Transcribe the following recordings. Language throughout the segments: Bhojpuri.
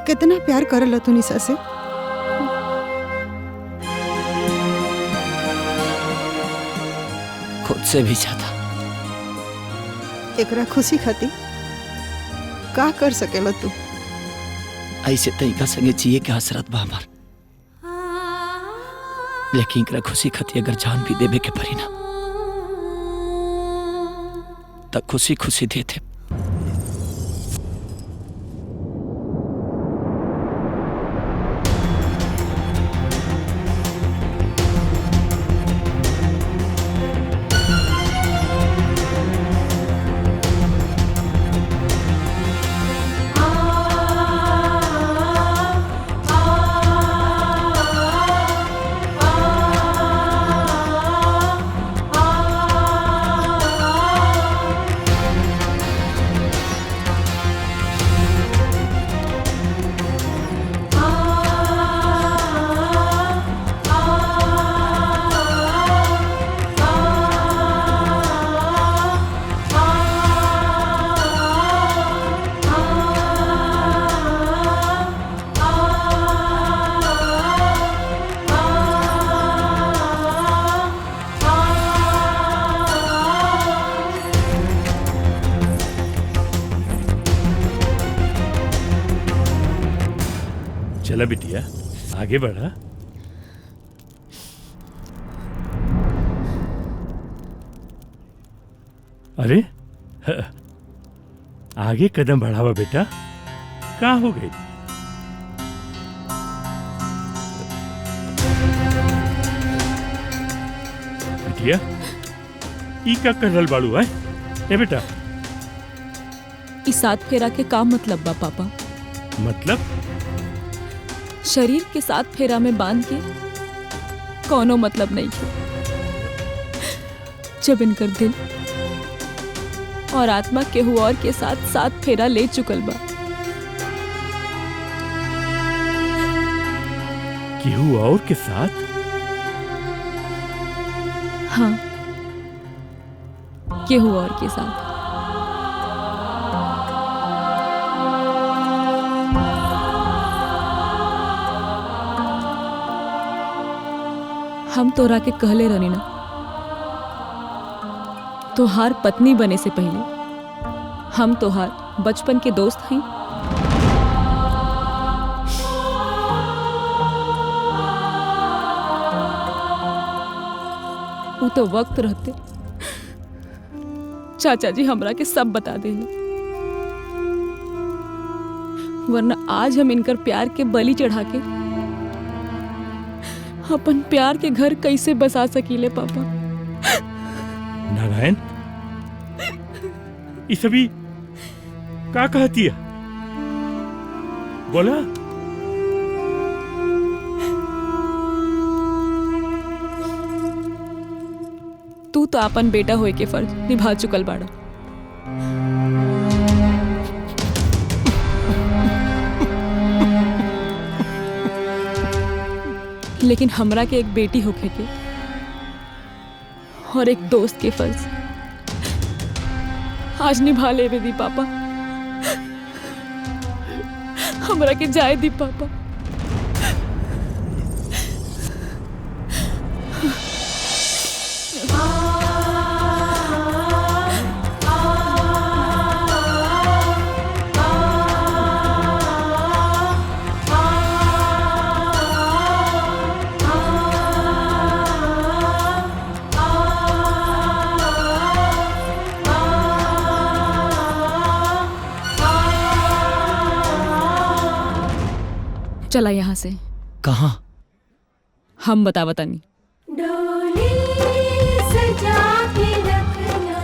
कितना प्यार करल तू निशा से। खुद से भी ज्यादा। एकरा खुशी खातिर का कर सकेला तू। ऐसे तरीका संगे जिए के हसरत बा हमार, लेकिन एकरा खुशी खातिर अगर जान भी देवे के पड़ी ना तब खुशी खुशी देते। चला बिटिया आगे बढ़ा। अरे आगे कदम बढ़ावा बेटा, कहाँ हो गई? बिटिया ई का कर रहल बाड़ू है? ए बेटा इस साथ फेरा के का मतलब बा पापा? मतलब शरीर के साथ फेरा में बांध के कौनो मतलब नहीं है। जब इनकर दिल और आत्मा केहू और के साथ साथ फेरा ले चुकल बा। केहू और के साथ? हाँ, केहू और के साथ। हम तोरा के कहले रहनी ना, तोहार पत्नी बने से पहले हम तोहार बचपन के दोस्त हैं। वो तो वक्त रहते चाचा जी हमरा के सब बता देना, वरना आज हम इनकर प्यार के बलि चढ़ा के अपन प्यार के घर कैसे बसा सकीले पापा। नारायण ये सभी का कहती है? बोला। तू तो अपन बेटा होए के फर्ज निभा चुकल बाड़ा, लेकिन हमरा के एक बेटी होके के और एक दोस्त के फर्ज आज निभा लेवे दी पापा। हमरा के जाए दी पापा। चला यहाँ से। कहाँ? हम बतावतानी।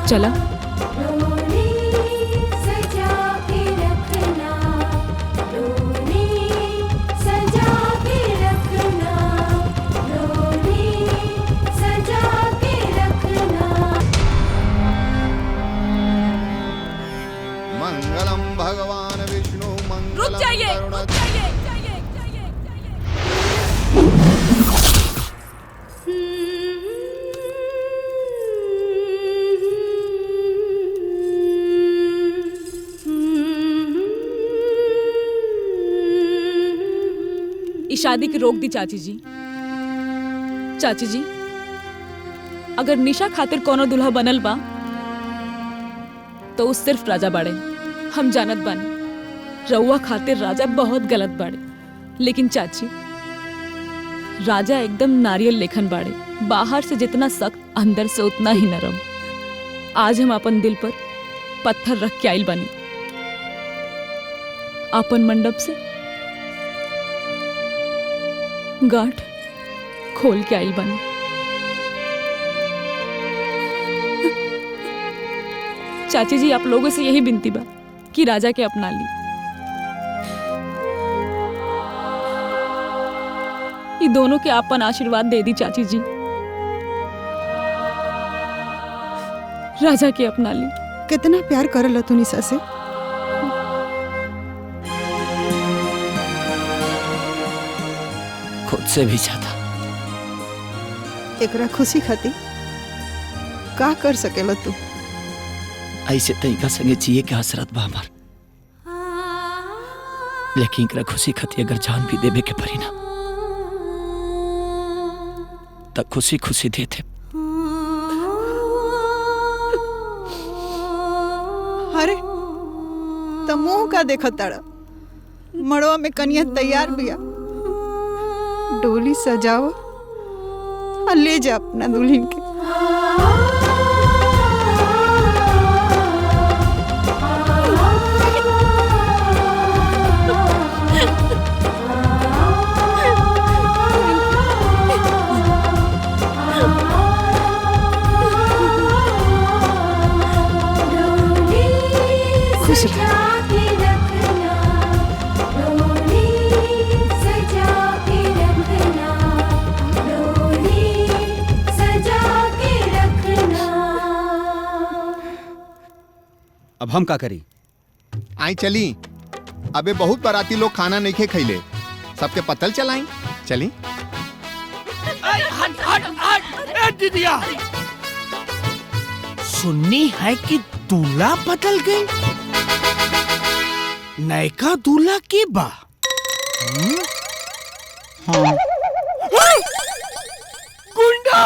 चला। मंगलम भगवान विष्णु मंगलम। रुक जाइए, रुक जाइए। इस शादी की रोक दी चाची जी। चाची जी, अगर निशा खातिर कोनो दुल्हा बनल बा तो उस सिर्फ राजा बाड़े। हम जानत बानी रउआ खातिर राजा बहुत गलत बाड़े, लेकिन चाची राजा एकदम नारियल लेखन बाड़े। बाहर से जितना सख्त अंदर से उतना ही नरम। आज हम अपन दिल पर पत्थर रख के आइल बानी। अपन मंडप से गांठ खोल के आइल बानी। चाची जी, आप लोगों से यही विनती बा कि राजा के अपना ली। ये दोनों के आपन आशीर्वाद दे दी चाची जी। राजा के अपना ली। कितना प्यार करल तू निशा से। खुद से भी ज्यादा। एकरा खुशी खातिर का कर सकेला तू। ऐसे तरीका संगे जिए के हसरत बा हमार, लेकिन एकरा खुशी खातिर अगर जान भी देवे के पड़ी ना तब खुशी खुशी देते। अरे त मुंह का देखत ताड़ा। मड़वा में कनिया तैयार बिया, डोली सजाओ और ले जा अपना दुल्हन के। खुश रह। अब हम का करी? आई चली। अबे बहुत बाराती लोग खाना नहीं खे खैले, सबके पतल चलाई। चली। दीदिया, सुननी है कि दूल्हा बदल गई। नयका दूल्हा की बा। गुंडा